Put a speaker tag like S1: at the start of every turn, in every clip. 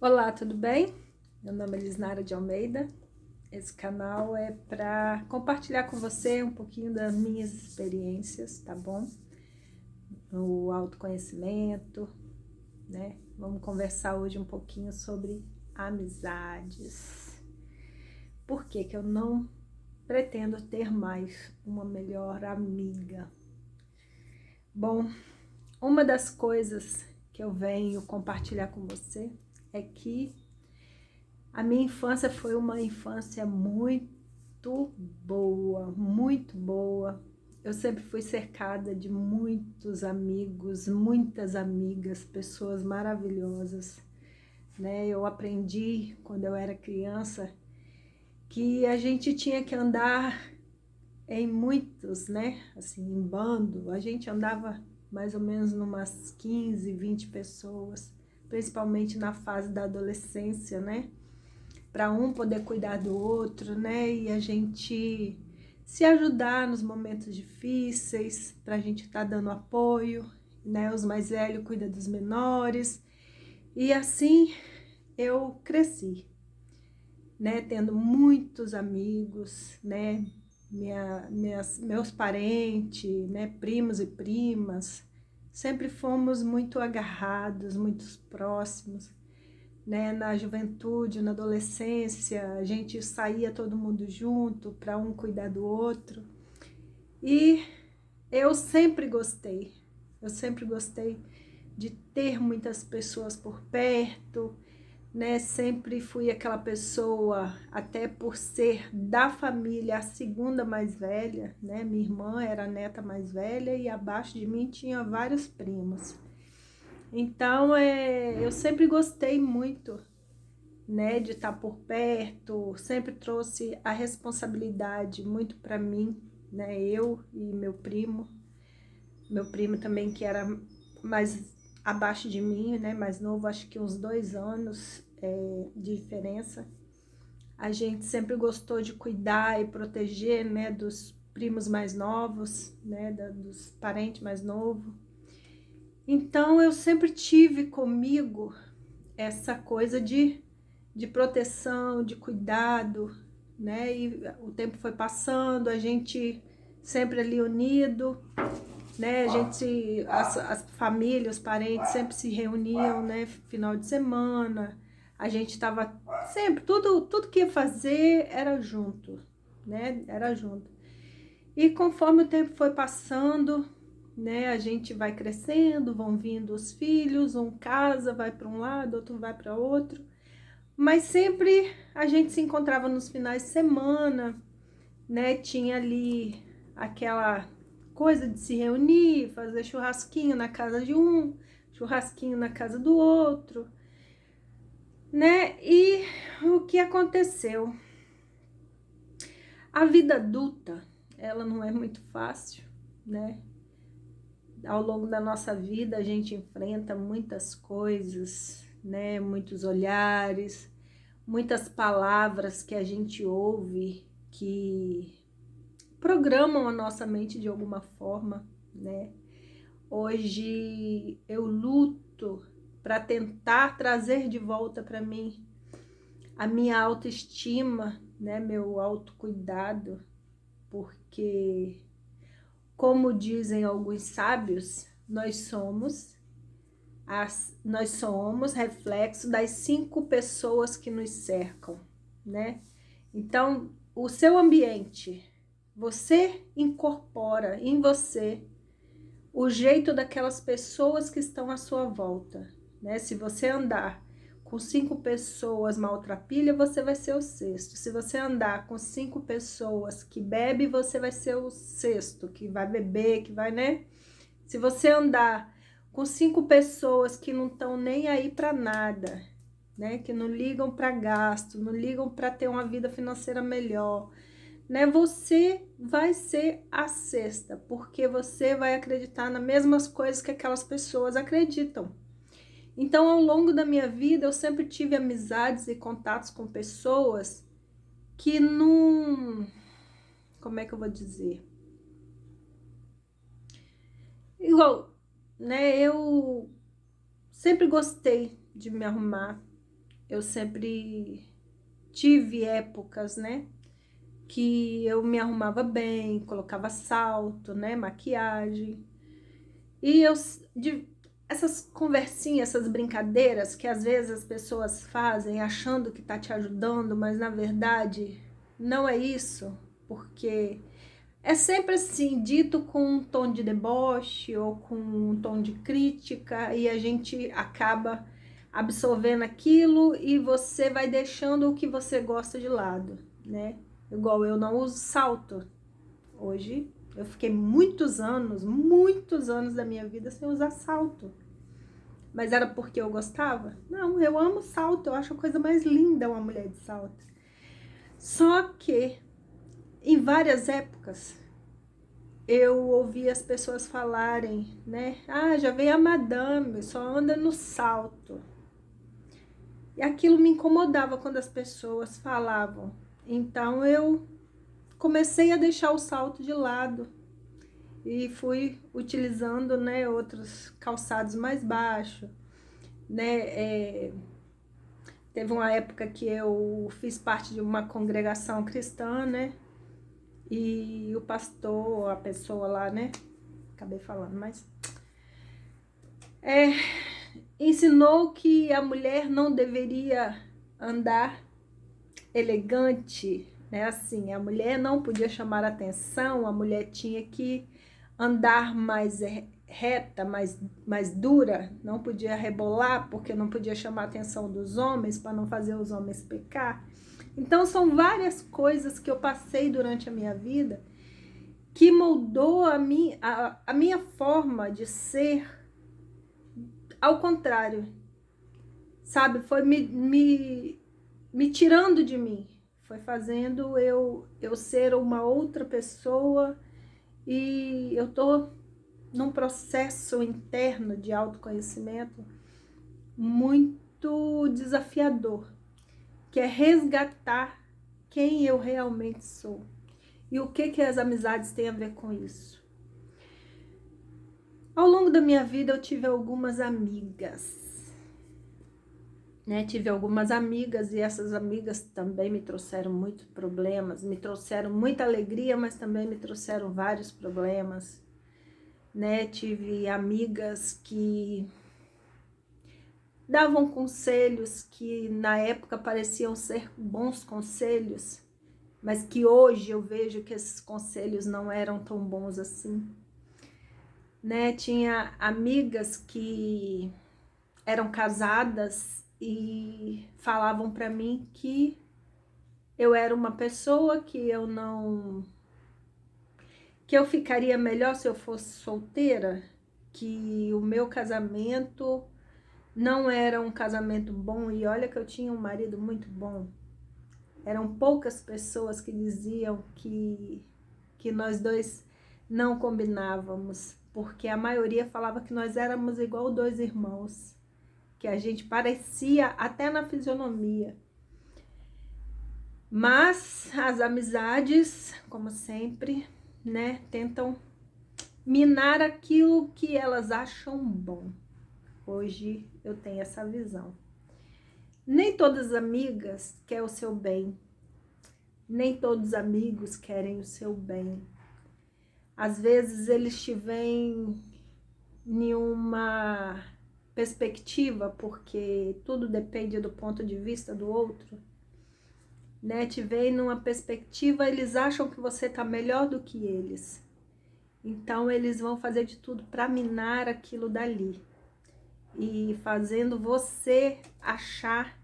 S1: Olá, tudo bem? Meu nome é Lisnara de Almeida. Esse canal é para compartilhar com você um pouquinho das minhas experiências, tá bom? O autoconhecimento, né? Vamos conversar hoje um pouquinho sobre amizades. Por que que eu não pretendo ter mais uma melhor amiga? Bom, uma das coisas que eu venho compartilhar com você é que a minha infância foi uma infância muito boa, muito boa. Eu sempre fui cercada de muitos amigos, muitas amigas, pessoas maravilhosas, né? Eu aprendi quando eu era criança que a gente tinha que andar em muitos, né? Assim, em bando. A gente andava mais ou menos numas 15, 20 pessoas, principalmente na fase da adolescência, né? Para um poder cuidar do outro, né? E a gente se ajudar nos momentos difíceis, para a gente estar dando apoio, né? Os mais velhos cuidam dos menores. E assim eu cresci, né? Tendo muitos amigos, né? Meus parentes, né? Primos e primas, sempre fomos muito agarrados, muito próximos, né? Na juventude, na adolescência, a gente saía todo mundo junto para um cuidar do outro. E eu sempre gostei de ter muitas pessoas por perto, né? Sempre fui aquela pessoa, até por ser da família a segunda mais velha, né? Minha irmã era a neta mais velha e abaixo de mim tinha vários primos. Então, eu sempre gostei muito, né, de estar por perto, sempre trouxe a responsabilidade muito para mim, né, eu e meu primo também que era mais abaixo de mim, né, mais novo, acho que uns 2 anos de diferença. A gente sempre gostou de cuidar e proteger, né, dos primos mais novos, né, dos parentes mais novos. Então eu sempre tive comigo essa coisa de proteção, de cuidado, né? E o tempo foi passando, a gente sempre ali unido, né? A gente, as famílias, os parentes sempre se reuniam, né? Final de semana, a gente tava sempre, tudo que ia fazer era junto, né? Era junto. E conforme o tempo foi passando, né? A gente vai crescendo, vão vindo os filhos, um casa, vai para um lado, outro vai para outro. Mas sempre a gente se encontrava nos finais de semana, né? Tinha ali aquela coisa de se reunir, fazer churrasquinho na casa de um, churrasquinho na casa do outro, né? E o que aconteceu? A vida adulta, ela não é muito fácil, né? Ao longo da nossa vida a gente enfrenta muitas coisas, né? Muitos olhares, muitas palavras que a gente ouve que programam a nossa mente de alguma forma, né? Hoje eu luto para tentar trazer de volta para mim a minha autoestima, né? Meu autocuidado, porque, como dizem alguns sábios, nós somos reflexo das 5 pessoas que nos cercam, né? Então, o seu ambiente, você incorpora em você o jeito daquelas pessoas que estão à sua volta, né? Se você andar com 5 pessoas maltrapilha, você vai ser o sexto. Se você andar com 5 pessoas que bebe, você vai ser o sexto, que vai beber, que vai, né? Se você andar com 5 pessoas que não estão nem aí para nada, né? Que não ligam para gasto, não ligam para ter uma vida financeira melhor, né? Você vai ser a sexta, porque você vai acreditar nas mesmas coisas que aquelas pessoas acreditam. Então, ao longo da minha vida, eu sempre tive amizades e contatos com pessoas que não, como é que eu vou dizer? Igual, né? Eu sempre gostei de me arrumar, eu sempre tive épocas, né, que eu me arrumava bem, colocava salto, né, maquiagem. E essas conversinhas, essas brincadeiras que às vezes as pessoas fazem achando que tá te ajudando, mas na verdade não é isso, porque é sempre assim, dito com um tom de deboche ou com um tom de crítica, e a gente acaba absorvendo aquilo e você vai deixando o que você gosta de lado, né? Igual eu não uso salto. Hoje eu fiquei muitos anos da minha vida sem usar salto. Mas era porque eu gostava? Não, eu amo salto, eu acho a coisa mais linda uma mulher de salto. Só que em várias épocas eu ouvi as pessoas falarem, né? Ah, já veio a madame, só anda no salto. E aquilo me incomodava quando as pessoas falavam. Então eu comecei a deixar o salto de lado e fui utilizando, né, outros calçados mais baixos, né? Teve uma época que eu fiz parte de uma congregação cristã, né? E o pastor, a pessoa lá, né? Acabei falando, mas ensinou que a mulher não deveria andar elegante, né? Assim, a mulher não podia chamar atenção, a mulher tinha que andar mais reta, mais dura, não podia rebolar, porque não podia chamar a atenção dos homens, para não fazer os homens pecar. Então, são várias coisas que eu passei durante a minha vida que moldou a minha forma de ser ao contrário, sabe? Foi me tirando de mim, foi fazendo eu ser uma outra pessoa, e eu tô num processo interno de autoconhecimento muito desafiador, que é resgatar quem eu realmente sou. E o que as amizades têm a ver com isso? Ao longo da minha vida eu tive algumas amigas, né? Tive algumas amigas e essas amigas também me trouxeram muitos problemas, me trouxeram muita alegria, mas também me trouxeram vários problemas, né? Tive amigas que davam conselhos que na época pareciam ser bons conselhos, mas que hoje eu vejo que esses conselhos não eram tão bons assim, né? Tinha amigas que eram casadas e falavam para mim que eu era uma pessoa que eu ficaria melhor se eu fosse solteira, que o meu casamento não era um casamento bom, e olha que eu tinha um marido muito bom. Eram poucas pessoas que diziam que nós dois não combinávamos, porque a maioria falava que nós éramos igual dois irmãos, que a gente parecia até na fisionomia. Mas as amizades, como sempre, né, tentam minar aquilo que elas acham bom. Hoje eu tenho essa visão. Nem todas as amigas querem o seu bem. Nem todos os amigos querem o seu bem. Às vezes eles te veem em uma perspectiva, porque tudo depende do ponto de vista do outro, né? Te veem numa perspectiva, eles acham que você tá melhor do que eles. Então eles vão fazer de tudo para minar aquilo dali, e fazendo você achar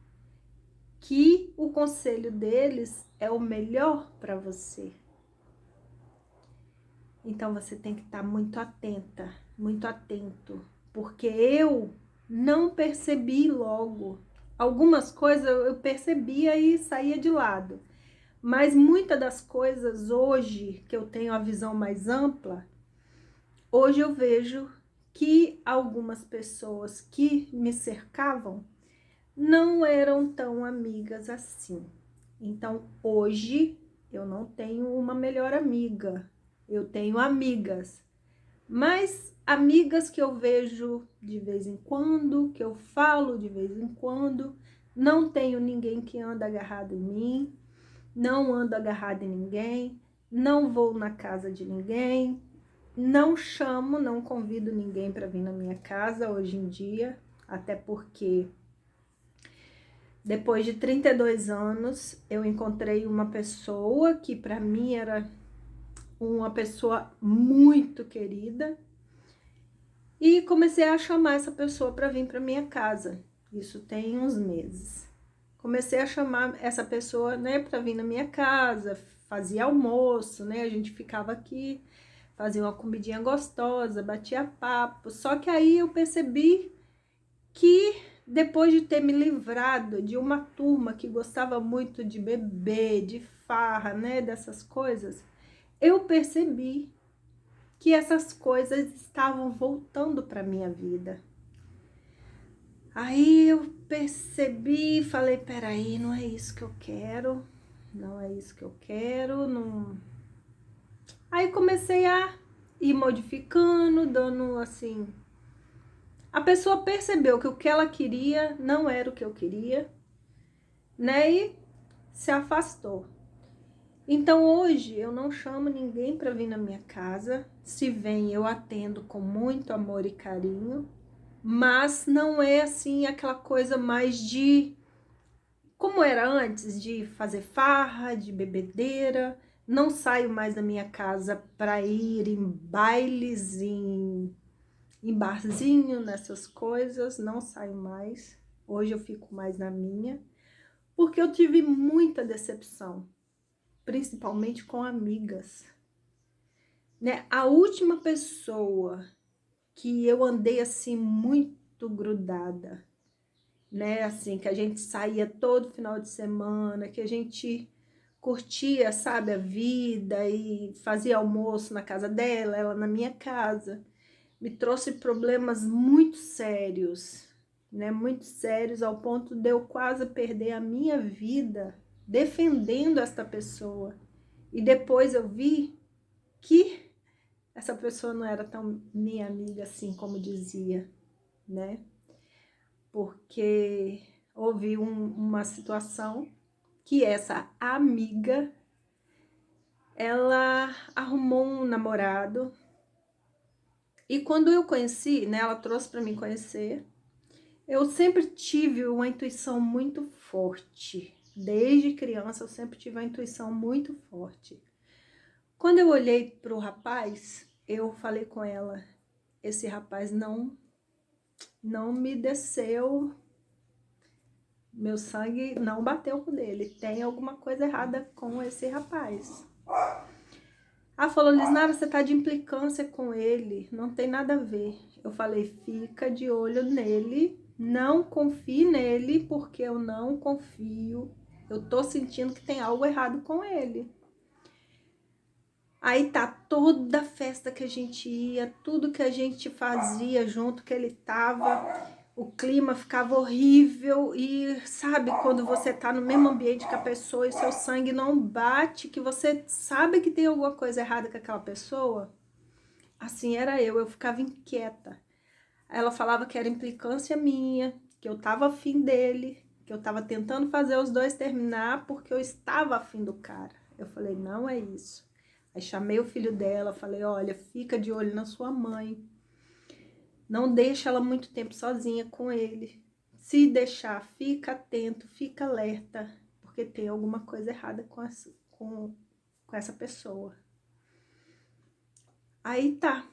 S1: que o conselho deles é o melhor para você. Então você tem que estar muito atenta, muito atento, porque eu não percebi logo. Algumas coisas eu percebia e saía de lado, mas muitas das coisas hoje, que eu tenho a visão mais ampla, hoje eu vejo que algumas pessoas que me cercavam não eram tão amigas assim. Então, hoje, eu não tenho uma melhor amiga. Eu tenho amigas. Mas amigas que eu vejo de vez em quando, que eu falo de vez em quando, Não tenho ninguém que anda agarrado em mim, não ando agarrado em ninguém, não vou na casa de ninguém, não chamo, não convido ninguém para vir na minha casa hoje em dia, até porque depois de 32 anos eu encontrei uma pessoa que para mim era uma pessoa muito querida e comecei a chamar essa pessoa para vir para minha casa. Isso tem uns meses. Comecei a chamar essa pessoa, né, para vir na minha casa, fazia almoço, né? A gente ficava aqui, fazia uma comidinha gostosa, batia papo. Só que aí eu percebi que depois de ter me livrado de uma turma que gostava muito de beber, de farra, né, dessas coisas, eu percebi que essas coisas estavam voltando para minha vida. Aí eu percebi, falei, peraí, não é isso que eu quero, não é isso que eu quero, não. Aí comecei a ir modificando, dando assim. A pessoa percebeu que o que ela queria não era o que eu queria, né? E se afastou. Então hoje eu não chamo ninguém para vir na minha casa. Se vem, eu atendo com muito amor e carinho, mas não é assim aquela coisa mais de como era antes, de fazer farra, de bebedeira. Não saio mais da minha casa para ir em bailes, em barzinho, nessas coisas, não saio mais. Hoje eu fico mais na minha, porque eu tive muita decepção, principalmente com amigas, né? A última pessoa que eu andei assim muito grudada, né? Assim, que a gente saía todo final de semana, que a gente curtia, sabe, a vida e fazia almoço na casa dela, ela na minha casa. Me trouxe problemas muito sérios, né? Muito sérios, ao ponto de eu quase perder a minha vida defendendo esta pessoa. E depois eu vi que essa pessoa não era tão minha amiga assim como dizia, né? Porque houve uma situação que essa amiga, ela arrumou um namorado. E quando eu conheci, né, ela trouxe para mim conhecer, eu sempre tive uma intuição muito forte. Desde criança eu sempre tive uma intuição muito forte. Quando eu olhei para o rapaz, eu falei com ela, esse rapaz não me desceu, meu sangue não bateu com ele, tem alguma coisa errada com esse rapaz. Ela falou, Lisnara, você tá de implicância com ele, não tem nada a ver. Eu falei, fica de olho nele, não confie nele, porque eu não confio. Eu tô sentindo que tem algo errado com ele. Aí tá, toda festa que a gente ia, tudo que a gente fazia junto, que ele tava, o clima ficava horrível e sabe quando você tá no mesmo ambiente que a pessoa e seu sangue não bate, que você sabe que tem alguma coisa errada com aquela pessoa? Assim era eu ficava inquieta. Ela falava que era implicância minha, que eu tava afim dele, que eu tava tentando fazer os dois terminar porque eu estava afim do cara. Eu falei, não é isso. Aí chamei o filho dela, falei, olha, fica de olho na sua mãe. Não deixa ela muito tempo sozinha com ele. Se deixar, fica atento, fica alerta, porque tem alguma coisa errada com essa pessoa. Aí tá.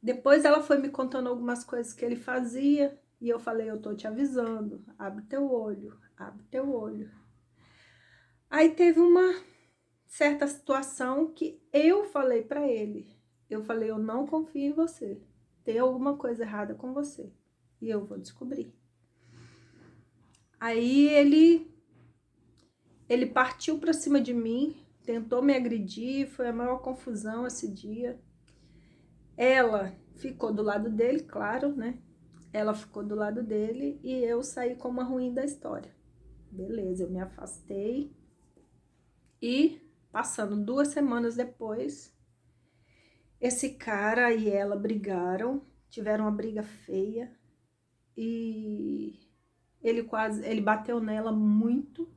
S1: Depois ela foi me contando algumas coisas que ele fazia, e eu falei, eu tô te avisando, abre teu olho, abre teu olho. Aí teve uma certa situação que eu falei pra ele, eu falei, eu não confio em você, tem alguma coisa errada com você, e eu vou descobrir. Aí ele partiu pra cima de mim, tentou me agredir, foi a maior confusão esse dia. Ela ficou do lado dele, claro, né? Ela ficou do lado dele e eu saí como a ruim da história. Beleza, eu me afastei. E passando 2 semanas depois, esse cara e ela brigaram, tiveram uma briga feia. E ele bateu nela muito,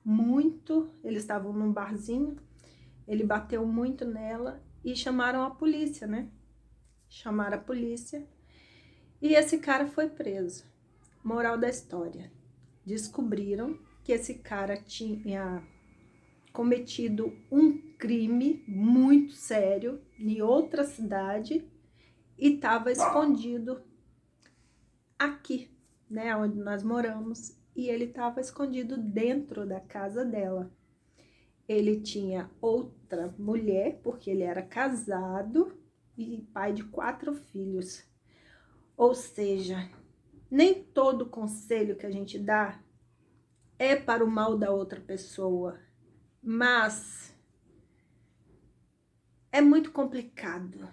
S1: muito. Eles estavam num barzinho, ele bateu muito nela e chamaram a polícia, né? Chamaram a polícia e esse cara foi preso. Moral da história: descobriram que esse cara tinha cometido um crime muito sério em outra cidade e estava escondido aqui, né, onde nós moramos, e ele estava escondido dentro da casa dela. Ele tinha outra mulher, porque ele era casado e pai de 4 filhos. Ou seja, nem todo conselho que a gente dá é para o mal da outra pessoa, mas é muito complicado,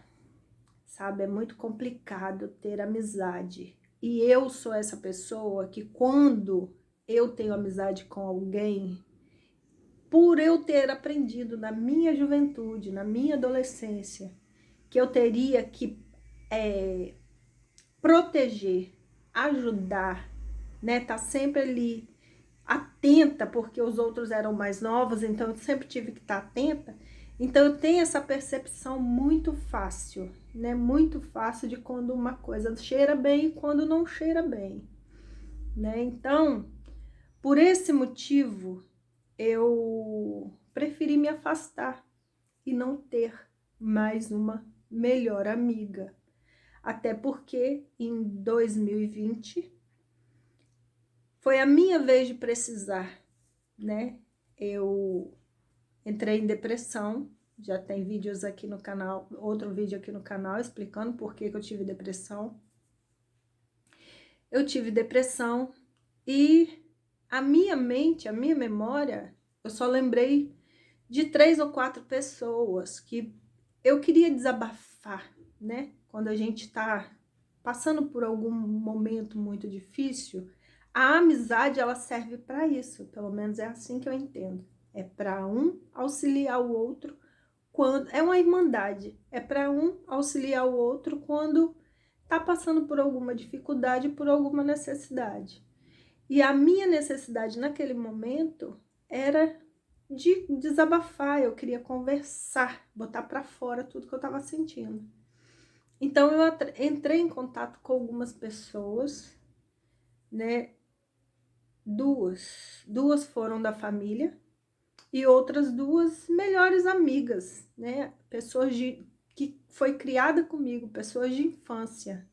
S1: sabe? É muito complicado ter amizade. E eu sou essa pessoa que quando eu tenho amizade com alguém, por eu ter aprendido na minha juventude, na minha adolescência, que eu teria que proteger, ajudar, né? Tá sempre ali atenta, porque os outros eram mais novos, então eu sempre tive que estar atenta. Então eu tenho essa percepção muito fácil, né? Muito fácil de quando uma coisa cheira bem e quando não cheira bem, né? Então, por esse motivo, eu preferi me afastar e não ter mais uma melhor amiga. Até porque em 2020 foi a minha vez de precisar, né? Eu entrei em depressão, já tem vídeos aqui no canal, outro vídeo aqui no canal explicando por que eu tive depressão. Eu tive depressão e a minha mente, a minha memória, eu só lembrei de 3 ou 4 pessoas que eu queria desabafar, né? Quando a gente tá passando por algum momento muito difícil, a amizade, ela serve para isso, pelo menos é assim que eu entendo. É para um auxiliar o outro quando é uma irmandade, é para um auxiliar o outro quando tá passando por alguma dificuldade, por alguma necessidade. E a minha necessidade naquele momento era de desabafar, eu queria conversar, botar para fora tudo que eu estava sentindo. Então eu entrei em contato com algumas pessoas, né? Duas foram da família e outras 2 melhores amigas, né? Pessoas que foi criada comigo, pessoas de infância.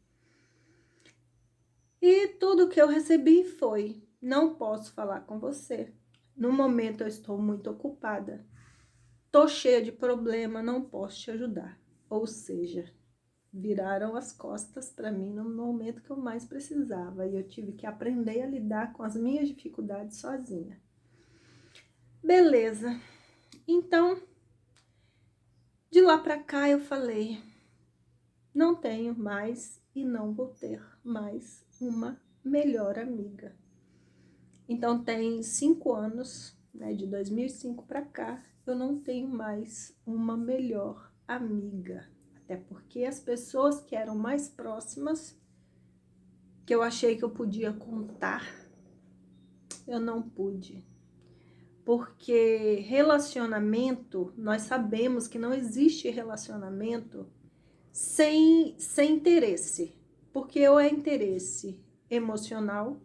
S1: E tudo que eu recebi foi: não posso falar com você. No momento eu estou muito ocupada. Tô cheia de problema, não posso te ajudar. Ou seja, viraram as costas para mim no momento que eu mais precisava. E eu tive que aprender a lidar com as minhas dificuldades sozinha. Beleza. Então, de lá para cá eu falei: não tenho mais e não vou ter mais uma melhor amiga. Então tem 5 anos, né, de 2005 para cá, eu não tenho mais uma melhor amiga. Até porque as pessoas que eram mais próximas, que eu achei que eu podia contar, eu não pude. Porque relacionamento, nós sabemos que não existe relacionamento sem interesse. Porque ou é interesse emocional,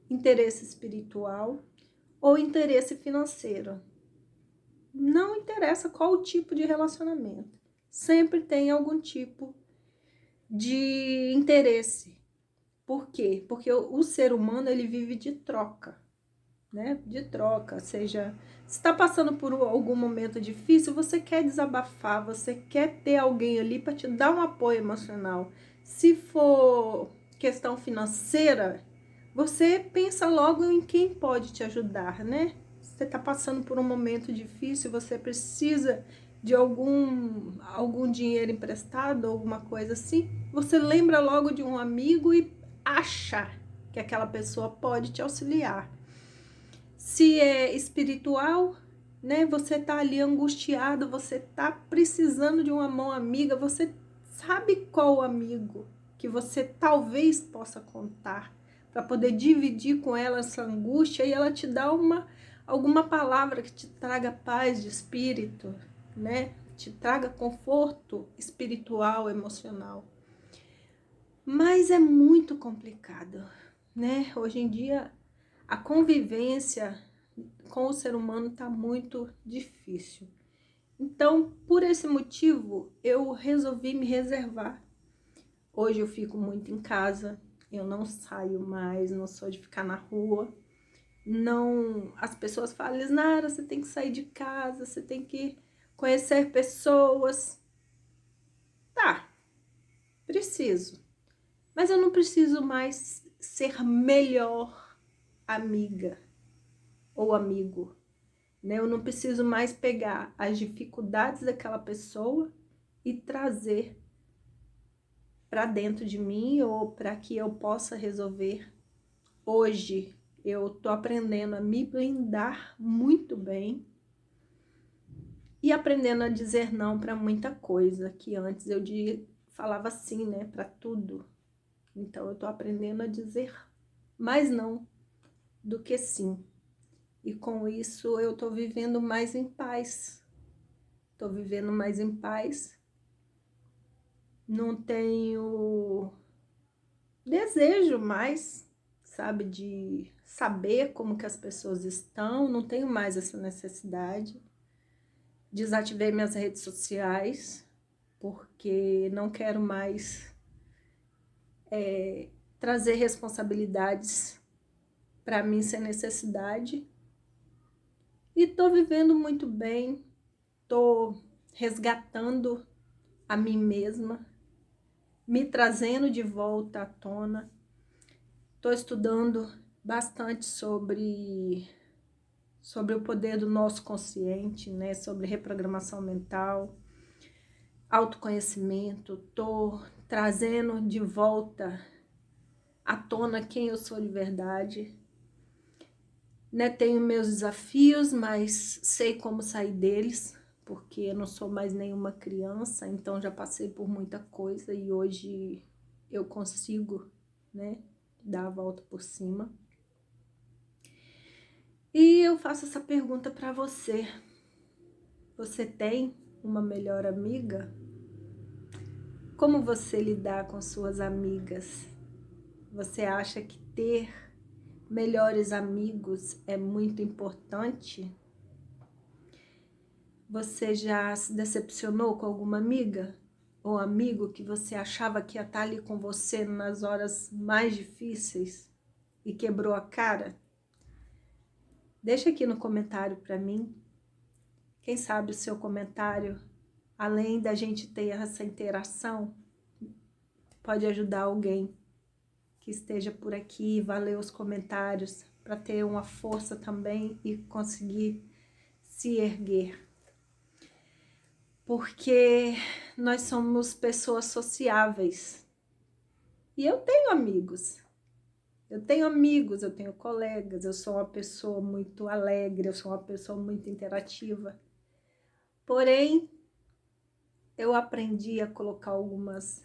S1: interesse espiritual ou interesse financeiro. Não interessa qual o tipo de relacionamento. Sempre tem algum tipo de interesse. Por quê? Porque o ser humano, ele vive de troca, né? De troca, seja, se está passando por algum momento difícil, você quer desabafar, você quer ter alguém ali para te dar um apoio emocional. Se for questão financeira, você pensa logo em quem pode te ajudar, né? Você está passando por um momento difícil, você precisa de algum dinheiro emprestado, alguma coisa assim, você lembra logo de um amigo e acha que aquela pessoa pode te auxiliar. Se é espiritual, né? Você tá ali angustiado, você tá precisando de uma mão amiga, você sabe qual amigo que você talvez possa contar para poder dividir com ela essa angústia e ela te dá alguma palavra que te traga paz de espírito, né? Te traga conforto espiritual, emocional. Mas é muito complicado, né? Hoje em dia a convivência com o ser humano está muito difícil. Então, por esse motivo, eu resolvi me reservar. Hoje eu fico muito em casa, eu não saio mais, não sou de ficar na rua. Não, as pessoas falam, Lisnara, você tem que sair de casa, você tem que conhecer pessoas. Tá, preciso. Mas eu não preciso mais ser melhor amiga ou amigo, né? Eu não preciso mais pegar as dificuldades daquela pessoa e trazer para dentro de mim ou para que eu possa resolver. Hoje eu tô aprendendo a me blindar muito bem e aprendendo a dizer não para muita coisa que antes eu falava sim, né, para tudo. Então eu tô aprendendo a dizer mais não do que sim. E com isso eu tô vivendo mais em paz. Tô vivendo mais em paz. Não tenho desejo mais, sabe, de saber como que as pessoas estão. Não tenho mais essa necessidade. Desativei minhas redes sociais, porque não quero mais trazer responsabilidades para mim sem necessidade. E tô vivendo muito bem, tô resgatando a mim mesma, me trazendo de volta à tona. Tô estudando bastante sobre o poder do nosso consciente, né? Sobre reprogramação mental, autoconhecimento. Tô trazendo de volta à tona quem eu sou de verdade. Né, tenho meus desafios, mas sei como sair deles, porque eu não sou mais nenhuma criança, então já passei por muita coisa e hoje eu consigo, né, dar a volta por cima. E eu faço essa pergunta para você. Você tem uma melhor amiga? Como você lidar com suas amigas? Você acha que ter melhores amigos é muito importante? Você já se decepcionou com alguma amiga ou amigo que você achava que ia estar ali com você nas horas mais difíceis e quebrou a cara? Deixa aqui no comentário para mim. Quem sabe o seu comentário, além da gente ter essa interação, pode ajudar alguém que esteja por aqui, valer os comentários para ter uma força também e conseguir se erguer. Porque nós somos pessoas sociáveis. E eu tenho amigos. Eu tenho colegas, eu sou uma pessoa muito alegre, eu sou uma pessoa muito interativa. Porém, eu aprendi a colocar algumas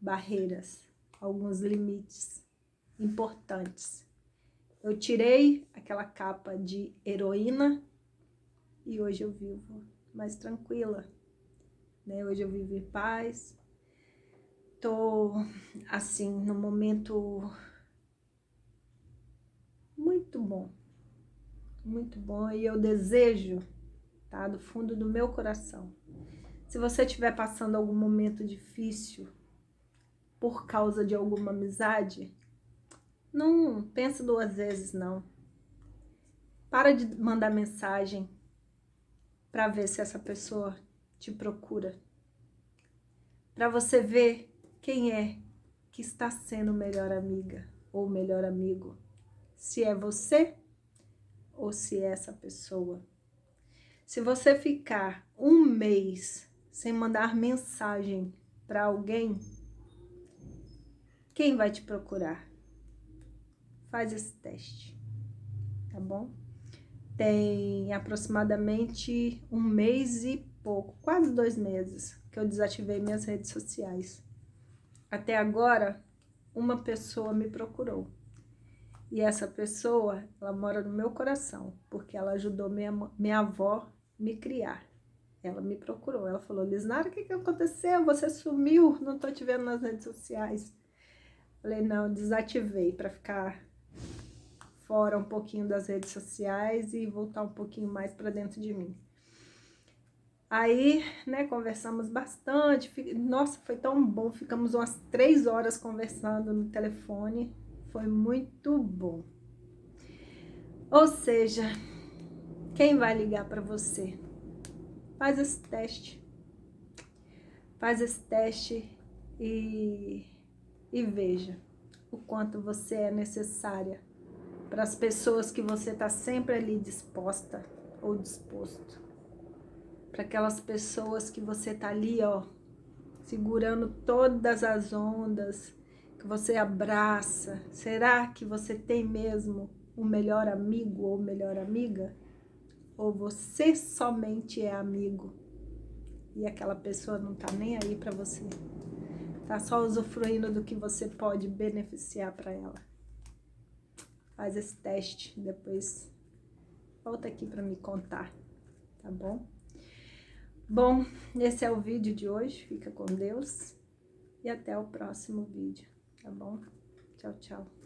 S1: barreiras, alguns limites importantes. Eu tirei aquela capa de heroína e hoje eu vivo mais tranquila, né? Hoje eu vivo em paz. Tô, assim, num momento muito bom, e eu desejo, tá, do fundo do meu coração, se você estiver passando algum momento difícil por causa de alguma amizade, não pensa duas vezes, não. Para de mandar mensagem para ver se essa pessoa te procura, para você ver quem é que está sendo melhor amiga ou melhor amigo, se é você ou se é essa pessoa. Se você ficar um mês sem mandar mensagem para alguém, quem vai te procurar? Faz esse teste, tá bom? Tem aproximadamente um mês e pouco, quase 2 meses, que eu desativei minhas redes sociais. Até agora, uma pessoa me procurou. E essa pessoa, ela mora no meu coração, porque ela ajudou minha avó me criar. Ela me procurou, ela falou, Lisnara, o que aconteceu? Você sumiu, não tô te vendo nas redes sociais. Falei, não, desativei para ficar fora um pouquinho das redes sociais e voltar um pouquinho mais para dentro de mim. Aí, né, conversamos bastante, nossa, foi tão bom, ficamos umas 3 horas conversando no telefone, foi muito bom. Ou seja, quem vai ligar para você? Faz esse teste. Faz esse teste e veja o quanto você é necessária para as pessoas que você está sempre ali disposta ou disposto. Para aquelas pessoas que você está ali, ó, segurando todas as ondas, que você abraça. Será que você tem mesmo um melhor amigo ou melhor amiga? Ou você somente é amigo e aquela pessoa não tá nem aí para você? Tá só usufruindo do que você pode beneficiar para ela. Faz esse teste, depois volta aqui para me contar, tá bom? Bom, esse é o vídeo de hoje. Fica com Deus e até o próximo vídeo, tá bom? Tchau, tchau.